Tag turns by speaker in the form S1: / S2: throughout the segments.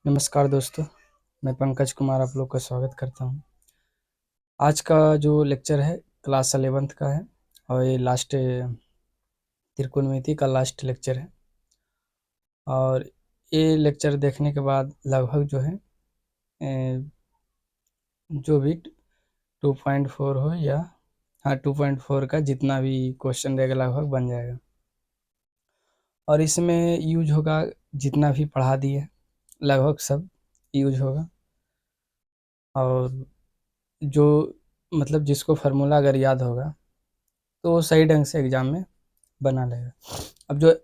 S1: नमस्कार दोस्तों, मैं पंकज कुमार आप लोग का स्वागत करता हूँ। आज का जो लेक्चर है क्लास 11th का है और ये लास्ट त्रिकोणमिति का लास्ट लेक्चर है। और ये लेक्चर देखने के बाद लगभग जो है जो भी 2.4 हो या 2.4 का जितना भी क्वेश्चन रहेगा लगभग बन जाएगा। और इसमें यूज होगा जितना भी पढ़ा दिए लगभग सब यूज होगा। और जो मतलब जिसको फार्मूला अगर याद होगा तो वो सही ढंग से एग्ज़ाम में बना लेगा। अब जो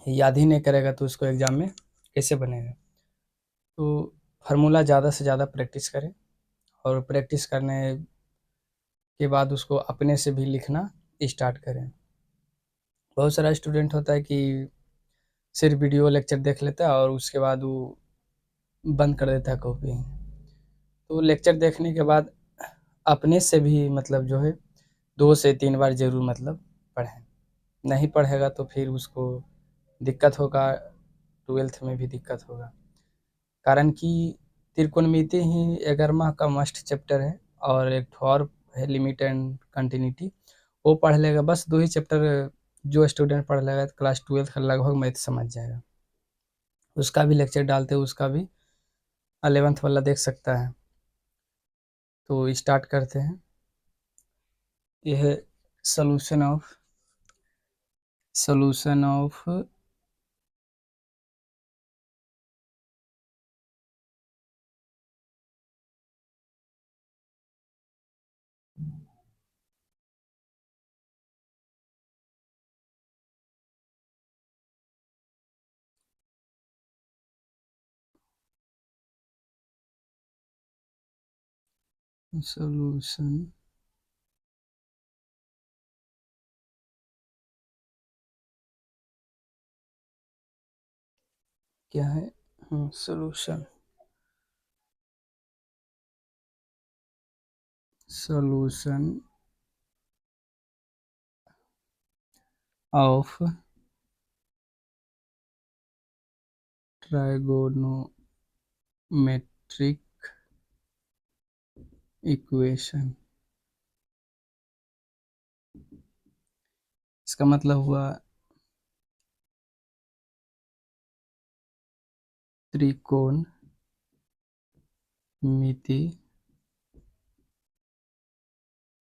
S1: याद ही नहीं करेगा तो उसको एग्ज़ाम में कैसे बनेगा। तो फार्मूला ज़्यादा से ज़्यादा प्रैक्टिस करें और प्रैक्टिस करने के बाद उसको अपने से भी लिखना स्टार्ट करें। बहुत सारा स्टूडेंट होता है कि सिर्फ वीडियो लेक्चर देख लेता है और उसके बाद वो बंद कर देता है कॉपी। तो लेक्चर देखने के बाद अपने से भी मतलब जो है 2 से 3 बार ज़रूर मतलब पढ़ें। नहीं पढ़ेगा तो फिर उसको दिक्कत होगा, 12th में भी दिक्कत होगा। कारण कि त्रिकोणमिति ही 11वां का मस्ट चैप्टर है और एक ठो और है लिमिट एंड कंटिन्यूटी, वो पढ़ लेगा। बस 2 ही चैप्टर जो स्टूडेंट पढ़ लेगा तो क्लास 12th का लगभग मैथ समझ जाएगा। उसका भी लेक्चर डालते हैं, उसका भी 11th वाला देख सकता है। तो स्टार्ट करते हैं। यह है सॉल्यूशन ऑफ सॉल्यूशन क्या है? Solution of trigonometric equation. इसका मतलब हुआ त्रिकोणमिति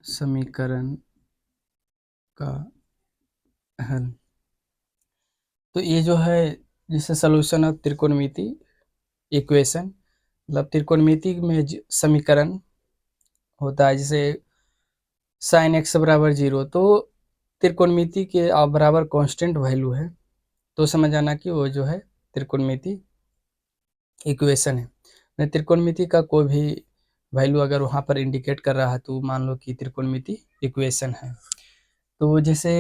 S1: समीकरण का हल। तो ये जो है जिसे सॉल्यूशन ऑफ त्रिकोणमिति इक्वेशन मतलब त्रिकोणमिति में समीकरण होता है, जैसे sin x बराबर 0, तो त्रिकोणमिति के बराबर कांस्टेंट वैल्यू है तो समझ आना कि वो जो है त्रिकोणमिति इक्वेशन है। त्रिकोणमिति का कोई भी वैल्यू अगर वहाँ पर इंडिकेट कर रहा है तो मान लो कि त्रिकोणमिति इक्वेशन है। तो जैसे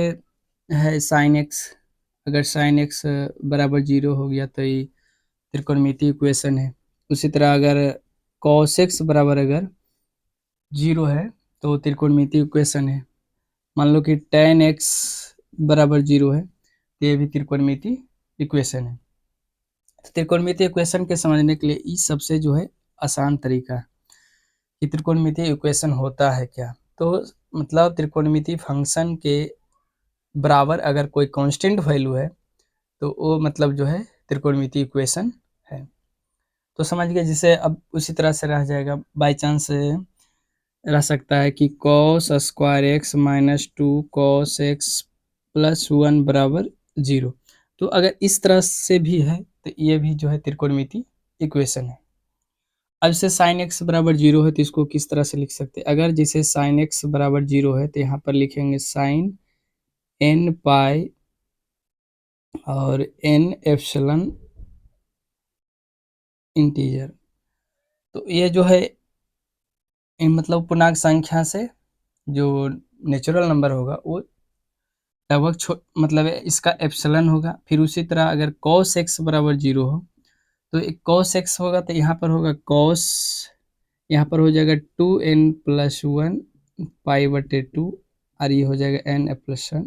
S1: है sin x, अगर sin x बराबर 0 हो गया तो ये त्रिकोणमिति इक्वेशन है। उसी तरह अगर cos x बराबर अगर 0 है तो त्रिकोणमिति इक्वेशन है। मान लो कि tan x बराबर 0 है तो ये भी त्रिकोणमिति इक्वेशन है। तो त्रिकोणमिति इक्वेशन के समझने के लिए इस सबसे जो है आसान तरीका है कि त्रिकोणमिति इक्वेशन होता है क्या। तो मतलब त्रिकोणमिति फंक्शन के बराबर अगर कोई कांस्टेंट वैल्यू है तो वो मतलब जो है त्रिकोणमिति इक्वेशन है। तो समझ गए। जिसे अब उसी तरह से रह जाएगा, बाई चांस रह सकता है कि cos square x minus 2 cos x plus 1 बराबर 0। तो अगर इस तरह से भी है तो ये भी जो है त्रिकोणमिति इक्वेशन है। अब जैसे sin x बराबर 0 है तो इसको किस तरह से लिख सकते हैं? अगर जैसे sin x बराबर 0 है तो यहाँ पर लिखेंगे sin n पाई और n एप्सिलॉन इंटीजर। तो ये जो है मतलब पूर्णांक संख्या से जो नेचुरल नंबर होगा वो लगभग मतलब इसका एप्सिलॉन होगा। फिर उसी तरह अगर cos x बराबर 0 हो तो एक cos x होगा तो यहाँ पर होगा cos, यहाँ पर हो जाएगा 2n प्लस 1 पाई बटे 2 और ये हो जाएगा n प्लस 1।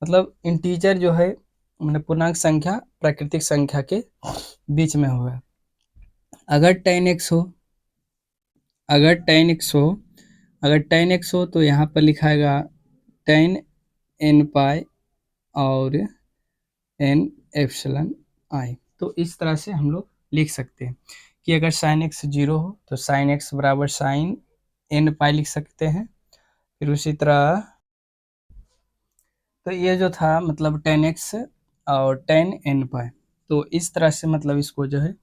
S1: मतलब इंटीजर जो है मैंने पूर्णांक संख्या प्राकृतिक संख्या के बीच में होगा। अगर tan x हो, अगर tan x हो, अगर tan x हो तो यहाँ पर लिखाएगा tan n पाई और n एप्सिलॉन i। तो इस तरह से हम लोग लिख सकते हैं कि अगर sin x 0 हो तो sin x बराबर sin n पाई लिख सकते हैं। फिर उसी तरह तो ये जो था मतलब tan x और tan n पाई, तो इस तरह से मतलब इसको जो है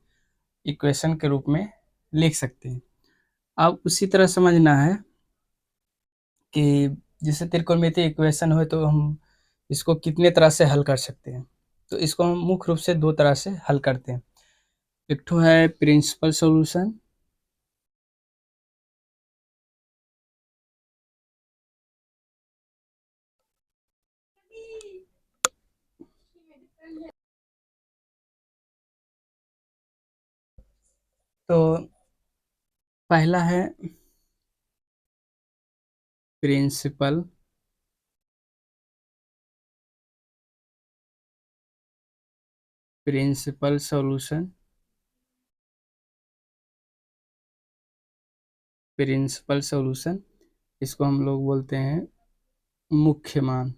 S1: इक्वेशन के रूप में लिख सकते हैं। अब उसी तरह समझना है कि जैसे त्रिकोणमितीय इक्वेशन हो तो हम इसको कितने तरह से हल कर सकते हैं। तो इसको हम मुख्य रूप से दो तरह से हल करते हैं। एक तो है प्रिंसिपल सॉल्यूशन, तो पहला है principal principal solution, principal solution इसको हम लोग बोलते हैं मुख्य मान।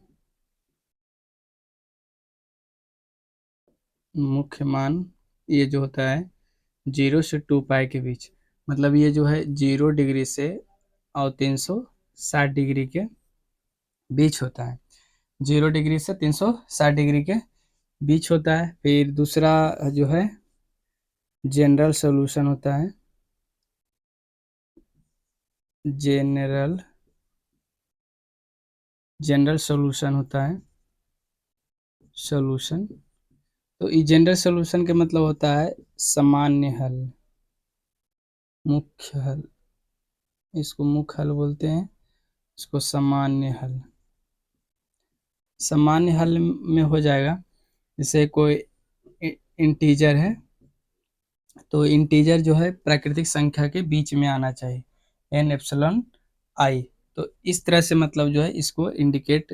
S1: मुख्य मान ये जो होता है 0 से 2 पाई के बीच, मतलब ये जो है 0 डिग्री से और 360 डिग्री के बीच होता है। 0 डिग्री से 360 डिग्री के बीच होता है। फिर दूसरा जो है जनरल सॉल्यूशन होता है, जनरल जनरल सॉल्यूशन होता है सॉल्यूशन। तो ये जनरल सॉल्यूशन के मतलब होता है सामान्य हल, मुख्य हल। इसको मुख्य हल बोलते हैं, इसको सामान्य हल। सामान्य हल में हो जाएगा जैसे कोई इंटीजर है तो इंटीजर जो है प्राकृतिक संख्या के बीच में आना चाहिए, n एप्सिलॉन i। तो इस तरह से मतलब जो है इसको इंडिकेट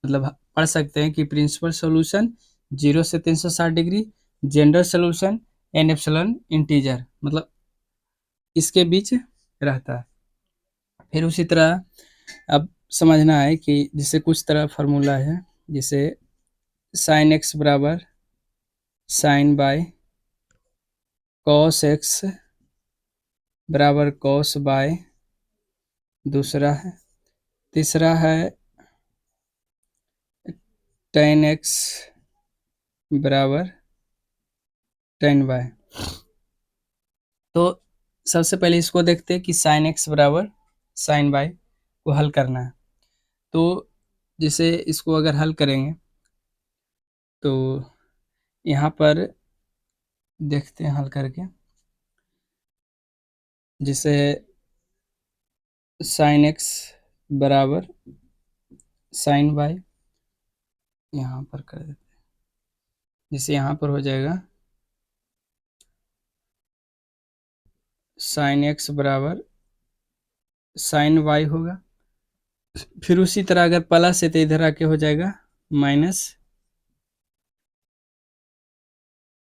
S1: मतलब पढ़ सकते हैं कि प्रिंसिपल सॉल्यूशन 0 से 360 degree, general solution n epsilon integer मतलब इसके बीच रहता है। फिर उसी तरह अब समझना है कि जैसे कुछ तरह फार्मूला है, जैसे साइन एक्स बराबर साइन बाय कॉस एक्स बराबर कॉस बाय दूसरा है। तीसरा है tan एक्स बराबर tan बाय। तो सबसे पहले इसको देखते हैं कि साइन एक्स बराबर साइन बाय को हल करना है। तो जैसे इसको अगर हल करेंगे तो यहाँ पर देखते हैं हल करके, जैसे साइन एक्स बराबर साइन बाय यहाँ पर कर देते हैं, जैसे यहाँ पर हो जाएगा साइन एक्स बराबर साइन वाई होगा। फिर उसी तरह अगर प्लस है तो इधर आके हो जाएगा माइनस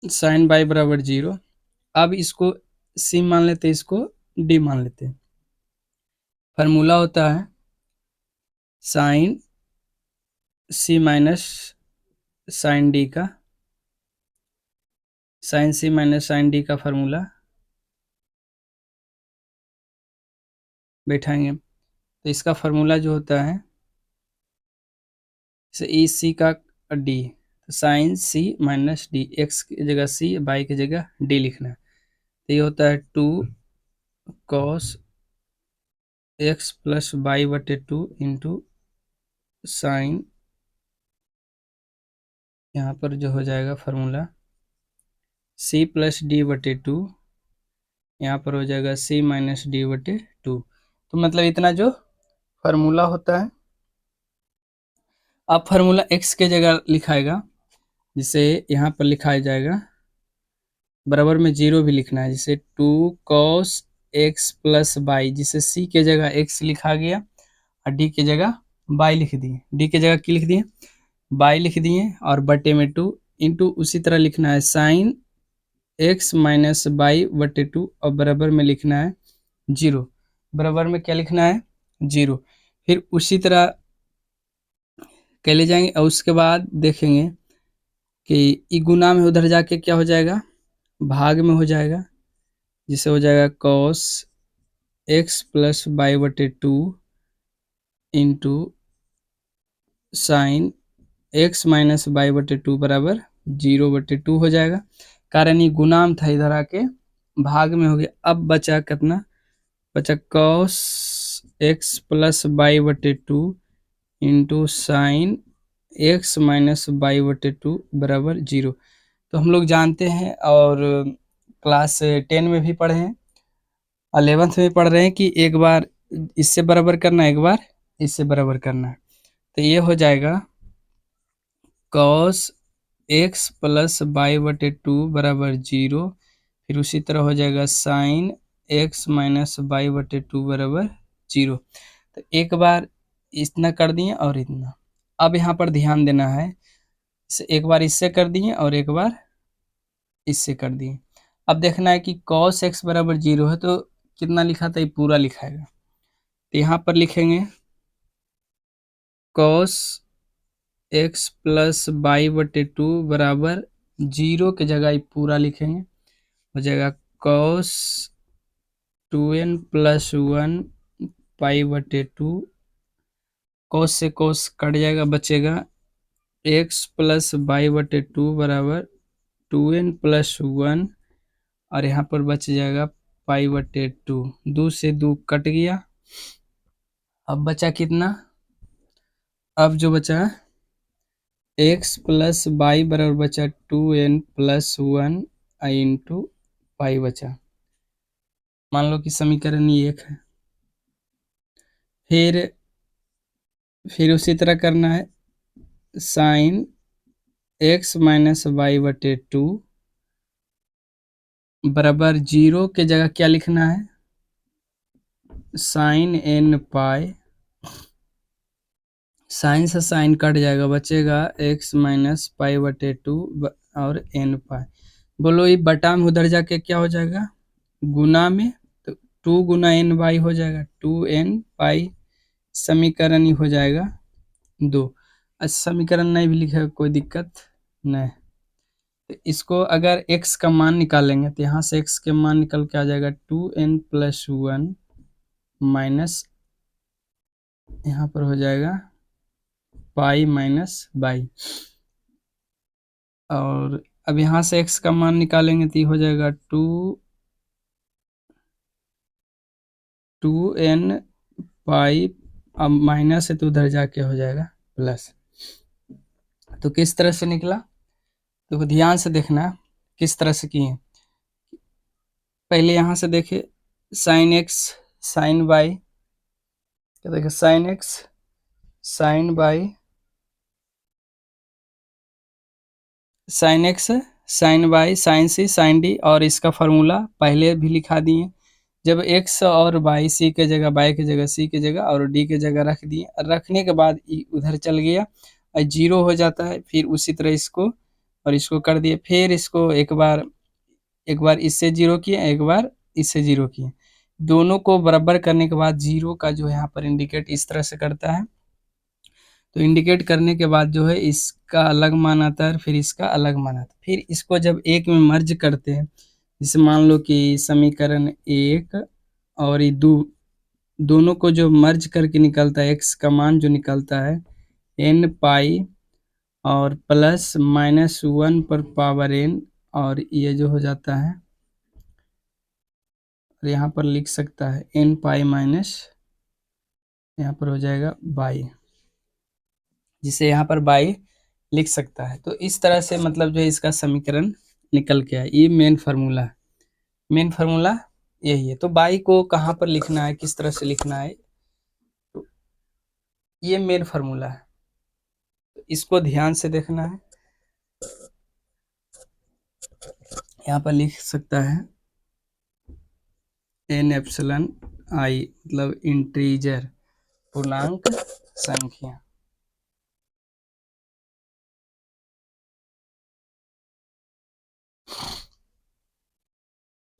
S1: साइन बाई बराबर 0। अब इसको सी मान लेते हैं, इसको डी मान लेते हैं। फार्मूला होता है साइन सी माइनस साइन डी का, साइन सी माइनस साइन डी का फार्मूला बैठाएंगे तो इसका फार्मूला जो होता है ई सी का डी, तो साइन सी माइनस डी, एक्स की जगह सी बाई की जगह डी लिखना है। तो ये होता है 2 कॉस एक्स प्लस बाई बटे 2 इंटू साइन, यहाँ पर जो हो जाएगा फार्मूला सी प्लस डी बटे 2, यहाँ पर हो जाएगा सी माइनस डी बटे 2। तो मतलब इतना जो फार्मूला होता है। अब फार्मूला एक्स के जगह लिखाएगा, जिसे यहाँ पर लिखा जाएगा बराबर में 0 भी लिखना है, जैसे 2 कॉस एक्स प्लस बाई, जिसे सी के जगह एक्स लिखा गया और डी के जगह बाई लिख दिए, डी के जगह की लिख दिए बाई लिख दिए और बटे में 2 इंटू उसी तरह लिखना है साइन x माइनस बाई बटे 2 और बराबर में लिखना है 0। बराबर में क्या लिखना है 0। फिर उसी तरह के ले जाएंगे और उसके बाद देखेंगे कि ई गुना में उधर जाके क्या हो जाएगा, भाग में हो जाएगा, जिसे हो जाएगा cos x प्लस बाई बटे 2 into sine x minus by बटे 2 बराबर 0/2 हो जाएगा। कारण ये गुणाम था, इधर आके भाग में हो गया। अब बचा कितना, बचा cos x प्लस बाई बटे 2 into sine x minus by बटे 2 बराबर 0। तो हम लोग जानते हैं और क्लास 10 में भी पढ़े हैं, 11th में पढ़ रहे हैं कि एक बार इससे बराबर करना है, एक बार इससे बराबर करना है। तो ये हो जाएगा cos x प्लस बाई बटे 2 बराबर 0। फिर उसी तरह हो जाएगा साइन x माइनस बाई बटे 2 बराबर 0। तो एक बार इतना कर दिए और इतना। अब यहाँ पर ध्यान देना है, एक बार इससे कर दिए और एक बार इससे कर दिए। अब देखना है कि cos x बराबर 0 है तो कितना लिखा था, ये पूरा लिखाएगा। तो यहाँ पर लिखेंगे cos x प्लस बाई बटे 2 बराबर 0 के जगह ये पूरा लिखेंगे, हो जाएगा cos 2n प्लस 1 पाई बटे 2। cos से cos कट जाएगा, बचेगा x प्लस बाई बटे 2 बराबर 2n प्लस 1 और यहाँ पर बच जाएगा पाई बटे 2। 2 से 2 कट गया। अब बचा कितना, अब जो बचा x प्लस बाई बराबर बचा 2n प्लस 1 इंटू पाई बचा। मान लो कि समीकरण ये 1 है। फिर उसी तरह करना है साइन x माइनस बाई बटे 2 बराबर 0 के जगह क्या लिखना है, साइन n पाई। साइन से साइन कट जाएगा, बचेगा x माइनस पाई बटे 2 और n पाई। बोलो ये बटा में उधर जाके क्या हो जाएगा, गुना में, तो 2 गुना n बाई हो जाएगा 2n पाई। समीकरण ही हो जाएगा 2। समीकरण नहीं भी लिखेगा कोई दिक्कत नहीं। तो इसको अगर x का मान निकालेंगे तो यहाँ से x के मान निकल के आ जाएगा 2n प्लस 1 माइनस यहाँ पर हो जाएगा पाई माइनस बाई। और अब यहाँ से x का मान निकालेंगे तो ये हो जाएगा 2n पाई। अब माइनस है तो उधर जाके हो जाएगा प्लस। तो किस तरह से निकला, तो ध्यान से देखना किस तरह से किए। पहले यहाँ से देखे साइन x साइन बाई, क्या देखे sine x sine y sine x sine y sine C sine D, और इसका फार्मूला पहले भी लिखा दिए। जब x और बाई सी के जगह बाई की जगह सी की जगह और डी की जगह रख दिए, रखने के बाद उधर चल गया और 0 हो जाता है। फिर उसी तरह इसको और इसको कर दिए। फिर इसको एक बार इससे 0 किए, एक बार इससे 0 किए। दोनों को बराबर करने के बाद 0 का जो है यहाँ पर इंडिकेट इस तरह से करता है। तो इंडिकेट करने के बाद जो है इसका अलग मान आता है, फिर इसका अलग मान आता है। फिर इसको जब एक में मर्ज करते हैं, जैसे मान लो कि समीकरण 1 और ये दोनों को जो मर्ज करके निकलता है, x का मान जो निकलता है n पाई और प्लस माइनस 1 पर पावर n, और ये जो हो जाता है और यहाँ पर लिख सकता है n पाई माइनस यहाँ पर हो जाएगा बाई, जिसे यहाँ पर बाई लिख सकता है। तो इस तरह से मतलब जो है इसका समीकरण निकल के आए। ये मेन फार्मूला है, मेन फार्मूला यही है। तो बाई को कहाँ पर लिखना है, किस तरह से लिखना है, तो ये मेन फार्मूला है। तो इसको ध्यान से देखना है। यहाँ पर लिख सकता है n एप्सिलॉन आई, मतलब इंटीजर पूर्णांक संख्या।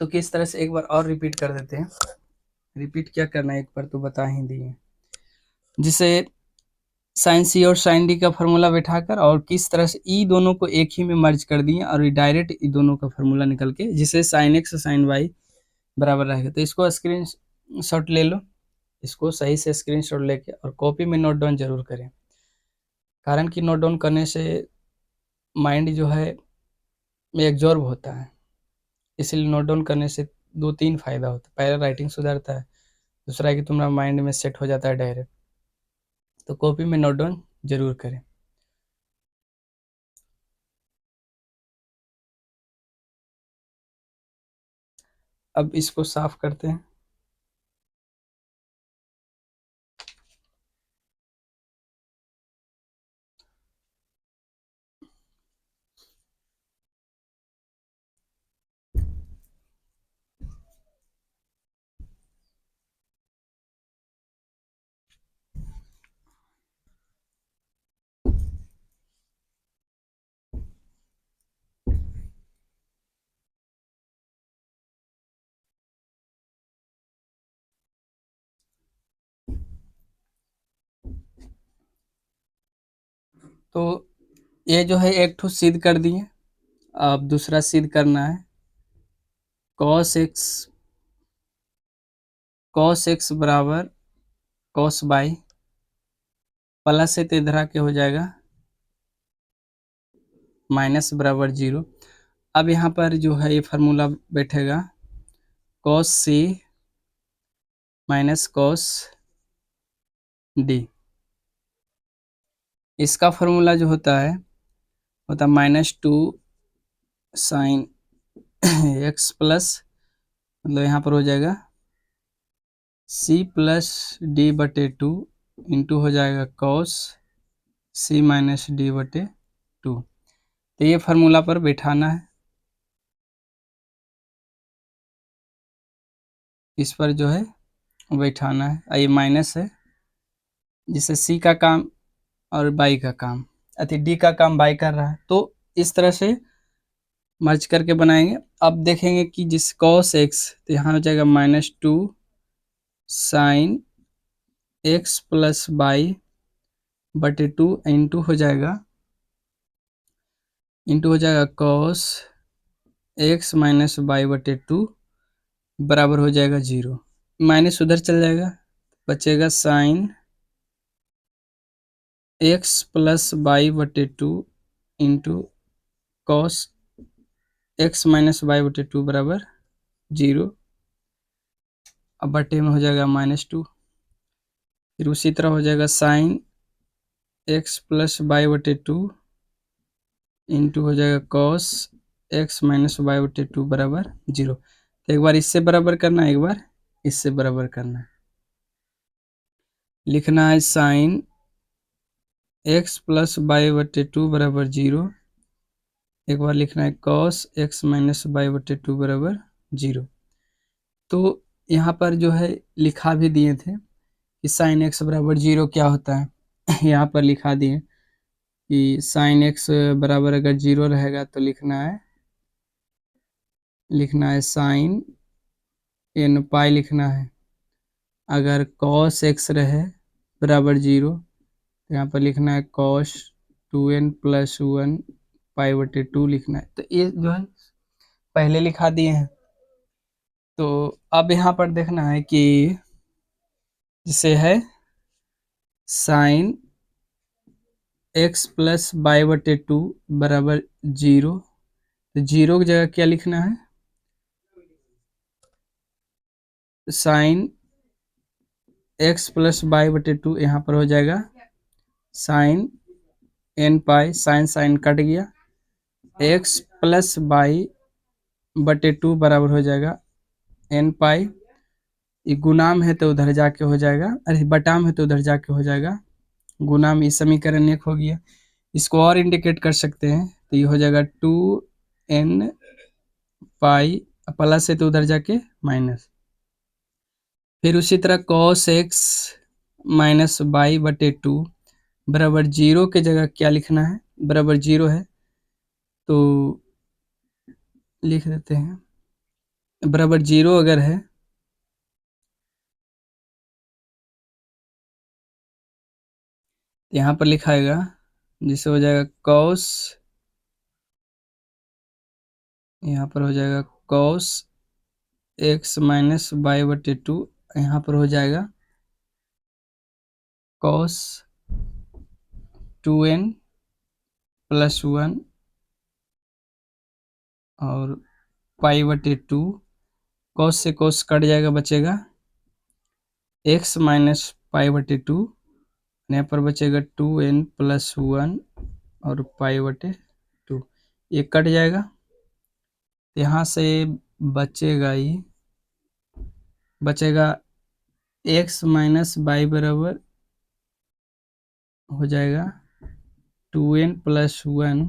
S1: तो किस तरह से एक बार और रिपीट कर देते हैं। रिपीट क्या करना है, एक बार तो बता ही दिए। जिसे साइन सी और साइन डी का फार्मूला बैठाकर और किस तरह से ई दोनों को एक ही में मर्ज कर दिए और ये डायरेक्ट ई दोनों का फार्मूला निकल के जिसे साइन एक्स साइन वाई बराबर रहेगा। तो इसको स्क्रीन शॉट ले लो, इसको सही से स्क्रीन शॉट लेके और कॉपी में नोट डाउन जरूर करें। कारण कि नोट डाउन करने से माइंड जो है एब्जॉर्ब होता है, इसलिए नोट डाउन करने से 2-3 फायदा होता है। पहला राइटिंग सुधरता है, दूसरा है कि तुम्हारा माइंड में सेट हो जाता है डायरेक्ट। तो कॉपी में नोट डाउन जरूर करें। अब इसको साफ करते हैं। तो ये जो है एक ठो सिद्ध कर दिए, अब दूसरा सिद्ध करना है। कॉस एक्स बराबर कॉस बाई, प्लस से तो इधर आके हो जाएगा माइनस बराबर 0। अब यहाँ पर जो है ये फार्मूला बैठेगा कॉस सी माइनस कॉस डी। इसका फार्मूला जो होता है -2 साइन एक्स प्लस, मतलब यहाँ पर हो जाएगा सी प्लस डी बटे 2 इंटू हो जाएगा कॉस सी माइनस डी बटे 2। तो ये फार्मूला पर बैठाना है, इस पर जो है बैठाना है। ये माइनस है जिससे सी का काम और बाई का काम, अति डी का काम बाई कर रहा है, तो इस तरह से मर्ज करके बनाएंगे। अब देखेंगे कि जिस कॉस एक्स, तो यहाँ हो जाएगा -2 साइन एक्स प्लस बाई बटे 2 इंटू हो जाएगा कॉस एक्स माइनस बाई बटे 2 बराबर हो जाएगा 0। माइनस उधर चल जाएगा, बचेगा साइन एक्स प्लस बाई बटे 2 into cos x minus by बटे 2 बराबर 0। अब बटे में हो जाएगा -2, फिर उसी तरह हो जाएगा साइन एक्स प्लस बाई बटे 2 इंटू हो जाएगा कॉस एक्स माइनस बाई बटे 2 बराबर 0। तो एक बार इससे बराबर करना है, एक बार इससे बराबर करना है। लिखना है साइन एक्स प्लस बाई बटे 2 बराबर 0, एक बार लिखना है कॉस एक्स माइनस बाई बटे 2 बराबर 0। तो यहाँ पर जो है लिखा भी दिए थे कि साइन एक्स बराबर 0 क्या होता है। यहाँ पर लिखा दिए कि साइन एक्स बराबर अगर 0 रहेगा तो लिखना है साइन एन पाई लिखना है। अगर कॉस एक्स रहे बराबर 0 तो यहाँ पर लिखना है कॉस 2n प्लस 1 पाई बटे 2 लिखना है। तो ये जो है पहले लिखा दिए हैं। तो अब यहाँ पर देखना है कि जिसे है साइन एक्स प्लस बाई बटे 2 बराबर 0, तो 0 की जगह क्या लिखना है, साइन एक्स प्लस बाई बटे 2, यहाँ पर हो जाएगा साइन एन पाई, साइन साइन कट गया, एक्स प्लस बाई बटे 2 बराबर हो जाएगा एन पाई। ये गुणाम है तो उधर जाके हो जाएगा, अरे बटाम है तो उधर जाके हो जाएगा गुणाम। ये समीकरण 1 हो गया। इसको और इंडिकेट कर सकते हैं, तो ये हो जाएगा 2n पाई, प्लस है तो उधर जाके माइनस। फिर उसी तरह कॉस एक्स माइनस बाई बटे 2 बराबर 0 के जगह क्या लिखना है, बराबर 0 है तो लिख देते हैं बराबर 0 अगर है यहाँ पर लिखाएगा, जिससे हो जाएगा कॉस, यहाँ पर हो जाएगा कॉस एक्स माइनस वाई बटे टू, यहाँ पर हो जाएगा कॉस 2n प्लस वन और पाई बटे टू, कॉस से कॉस कट जाएगा, बचेगा एक्स माइनस पाई बटे टू, यहाँ पर बचेगा 2n प्लस वन और पाई बटे टू, ये कट जाएगा, यहाँ से बचेगा ही बचेगा एक्स माइनस बाई बराबर हो जाएगा 2n plus one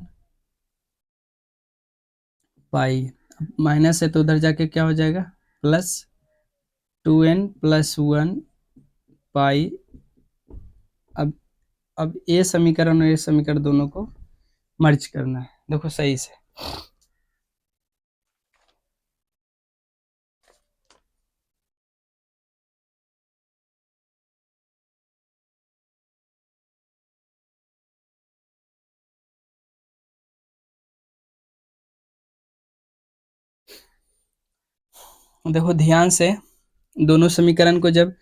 S1: pi, minus है तो उधर जाके क्या हो जाएगा plus 2n plus one pi. अब ये समीकरण और ये समीकरण दोनों को मर्ज करना है, देखो सही से। देखो ध्यान से, दोनों समीकरण को जब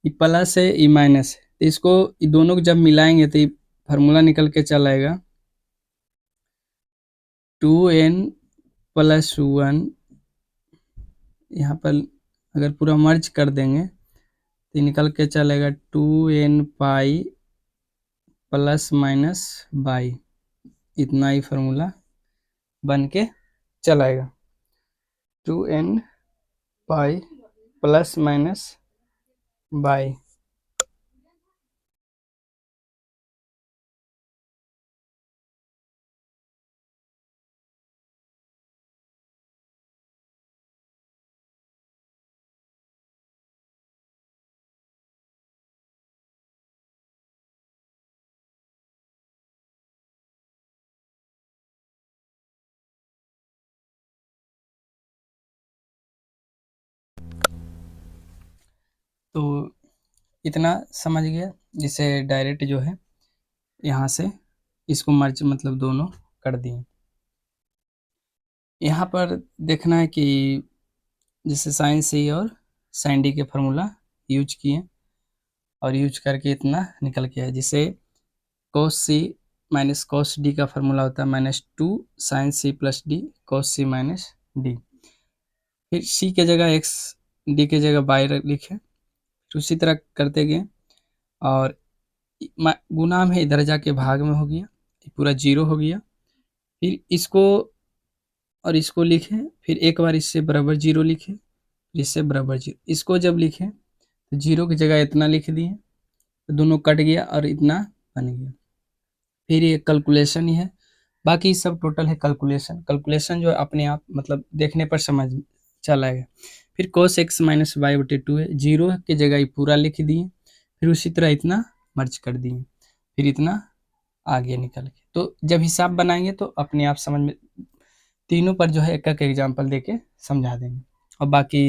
S1: ये प्लस है ये माइनस है, तो इसको ये दोनों को जब मिलाएंगे तो ये फार्मूला निकल के चल आएगा 2n प्लस वन, यहाँ पर अगर पूरा मर्ज कर देंगे तो निकल के चलेगा 2n pi plus minus by, इतना ही फार्मूला बन के चलाएगा 2n pi plus minus by. तो इतना समझ गया, जिसे डायरेक्ट जो है यहाँ से इसको मर्ज मतलब दोनों कर दिए। यहाँ पर देखना है कि जैसे साइन सी और साइन डी के फार्मूला यूज किए और यूज करके इतना निकल के आया, जिसे cos C minus cos D का फार्मूला होता है minus two sine C plus D cos C minus D. फिर सी के जगह एक्स, डी के जगह बाई लिखे, फिर उसी तरह करते गए और गुना में इधर जाके भाग में हो गया, पूरा 0 हो गया। फिर इसको और इसको लिखें, फिर एक बार इससे बराबर 0 लिखें, फिर इससे बराबर 0, इसको जब लिखें तो 0 की जगह इतना लिख दिए, तो दोनों कट गया और इतना बन गया। फिर ये कैलकुलेशन ही है, बाकी सब टोटल है कैलकुलेशन। कैलकुलेशन जो अपने आप मतलब देखने पर समझ चल आएगा। फिर cos x माइनस वाई बटे टू है, 0 की जगह ही पूरा लिख दिए, फिर उसी तरह इतना मर्ज कर दिए, फिर इतना आगे निकल के। तो जब हिसाब बनाएंगे तो अपने आप समझ में, तीनों पर जो है एक एक एग्जाम्पल देके समझा देंगे। और बाकी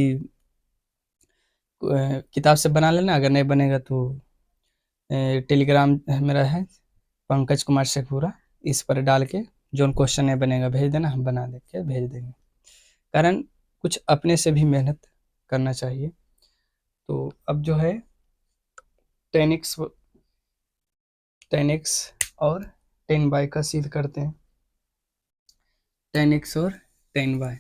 S1: किताब से बना लेना, अगर नहीं बनेगा तो टेलीग्राम मेरा है पंकज कुमार शेखपुरा, इस पर डाल के जो क्वेश्चन नहीं बनेगा भेज देना, हम बना दे के भेज देंगे। कारण कुछ अपने से भी मेहनत करना चाहिए। तो अब जो है 10x और 10y का सिद्ध करते हैं, 10x और 10y।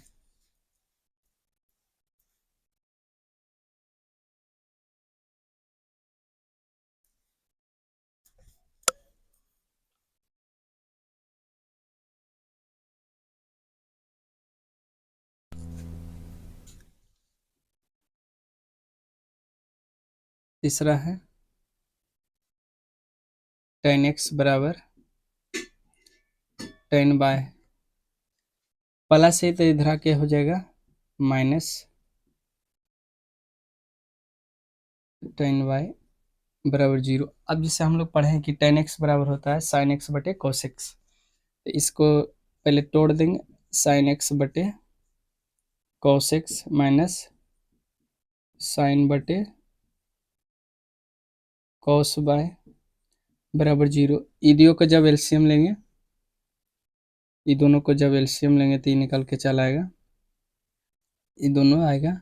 S1: तीसरा है 10x बराबर 10y, प्लस है तो इधर आके हो जाएगा माइनस 10y बराबर 0। अब जैसे हम लोग पढ़े हैं कि 10x बराबर होता है साइन एक्स बटे cos x, तो इसको पहले तोड़ देंगे, साइन एक्स बटे कॉस एक्स माइनस साइन बटे कॉस बाय बराबर 0। ईदियों का जब एलसीएम लेंगे, ये दोनों को जब एलसीएम लेंगे तो ये निकल के चला आएगा, ये दोनों आएगा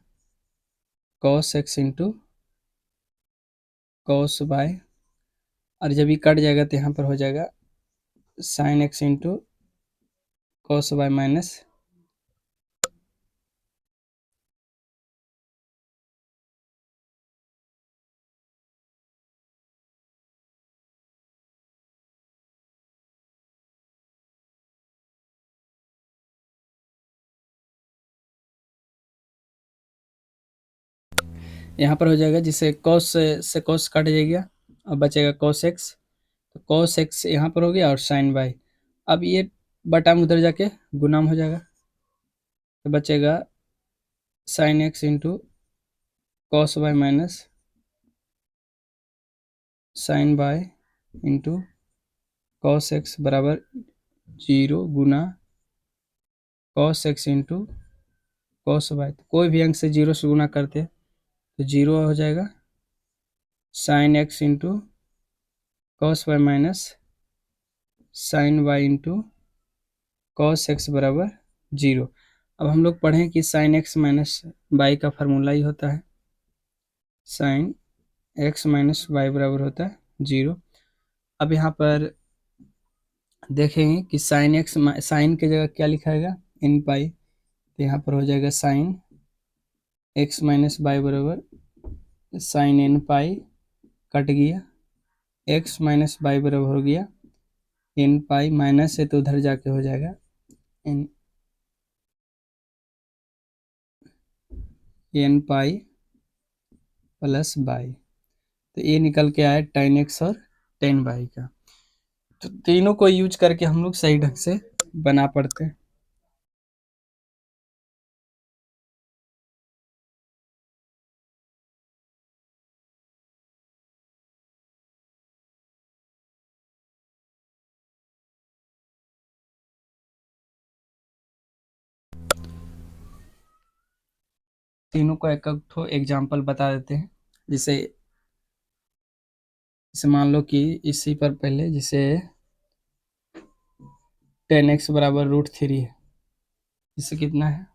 S1: cos x into cos bye, और जब ये कट जाएगा तो यहाँ पर हो जाएगा sine x into cos bye minus यहाँ पर हो जाएगा, जिसे कॉस से कॉस कट जाएगा, अब बचेगा कॉस एक्स, तो कॉस एक्स यहाँ पर हो गया और साइन बाई, अब ये बटा में उधर जाके गुना में हो जाएगा, तो बचेगा sine x into cos bye minus sine by into cos x बराबर 0 गुना cos x into cos by, कोई भी अंक से 0 से गुना करते तो 0 हो जाएगा, sine x into cos bye minus sine y into cos x बराबर 0। अब हम लोग पढ़ें कि साइन एक्स माइनस बाई का फार्मूला ही होता है साइन एक्स माइनस वाई बराबर होता है 0। अब यहाँ पर देखेंगे कि साइन एक्स, साइन की जगह क्या लिखाएगा, इन पाई, तो यहाँ पर हो जाएगा साइन एक्स माइनस बाई बराबर साइन एन पाई, कट गया, एक्स माइनस बाई बराबर हो गया एन पाई, माइनस है तो उधर जाके हो जाएगा एन पाई प्लस बाई, तो ये निकल के आया टेन एक्स और टेन बाई का। तो तीनों को यूज करके हम लोग सही ढंग से बना पड़ते हैं। तीनों को एक एक ठो एग्जाम्पल बता देते हैं। जैसे मान लो कि इसी पर पहले जैसे 10x बराबर √3 है, इससे कितना है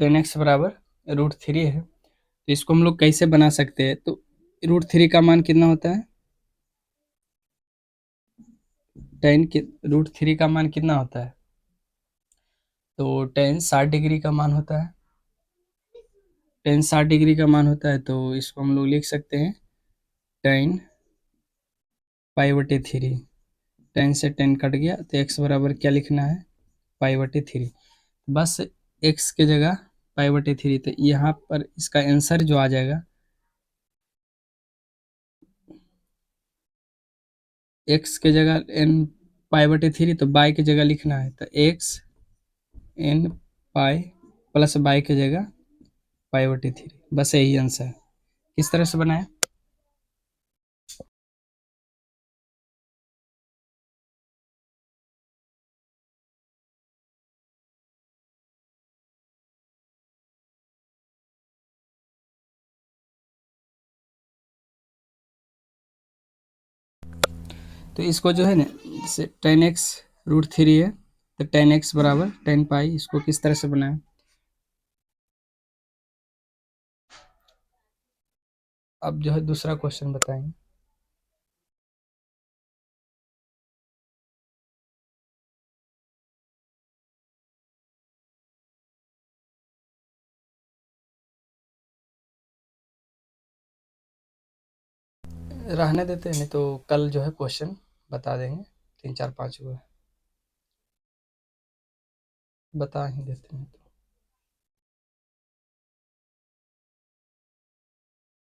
S1: 10x बराबर √3 है, तो इसको हम लोग कैसे बना सकते हैं, तो √3 का मान कितना होता है, 10 के √3 का मान कितना होता है, तो 10 60 डिग्री का मान होता है, 10 60 डिग्री का मान होता है, तो इसको हम लोग लिख सकते हैं 10 π/3, 10 से 10 कट गया तो x बराबर क्या लिखना है π/3, बस x के जगह π/3, तो यहाँ पर इसका आंसर जो आ जाएगा x के जगह n π/3, तो बाई की जगह लिखना है, तो x n pi plus by की जगह π/3, बस यही आंसर है। किस तरह से बनाए, तो इसको जो है ना, जैसे 10x √3 है, तो 10x बराबर 10 पाई, इसको किस तरह से बनाए, अब जो है दूसरा क्वेश्चन बताएंगे। रहने देते हैं, नहीं तो कल जो है क्वेश्चन बता देंगे, 3 4 5 को बता ही देते हैं।